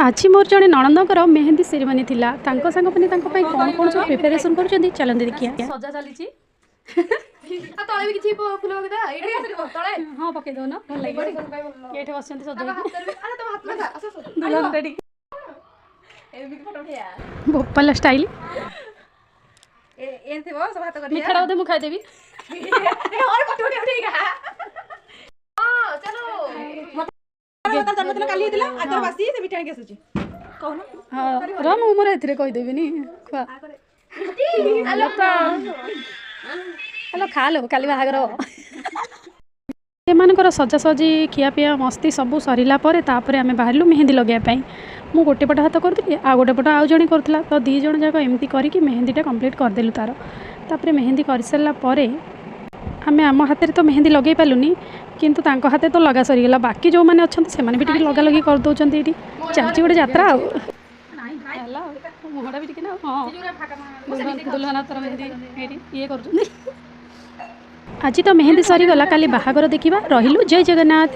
आज मोर जड़े नणंदकर मेहंदी सेरेमनी थिला तांको संग पनि तांको पई कोन कोन सब प्रिपरेशन करूछंदी चलंदी देखिया सजा चलीची आ तळे भी किछि फुल वगैरह एडी आसरी तळे हां पके दो ना भल लागी एठे बसचंती सजा अरे तो हाथ लगा असो दुल्हन रेडी ए भी फोटो उठिया भोपाल स्टाइल ए थेबो सब हाथ करिया मिठाड़ा दे मु खाई देबी ए और फोटो उठिया हां चलो मत जन्मदिन काली दिला आज बासी से मिठाई के सुची कहू ना हां र मु मोर एथरे कहि देबी नी खा हेलो का हेलो खा लो काली बाहागर सेमानकर सजासजी खियापिया मस्ती सब सरला तापर आम बाहरलु मेहंदी लगेवाई मु गोटे पट हाथ करी आ गोटे पट आउ जड़े करूला तो दी जण जाक एमती करके मेहंदीटा कंप्लीट करदेलु तापर मेहंदी कर सारापर आम आम हाथ तो मेहंदी लगे पालुनी किंतु तांको हाथे तो लगा सरीगला बाकी जो मैंने अच्छा से भी टे लगा लगी कर दौरान ये चलती गोटे यात्रा मुहटा भी ना हाँ दुल्हन हाथ मेहंदी ये कर आज तो मेहंदी सरीगला काली बाहागर देखा रहिलु जय जगन्नाथ।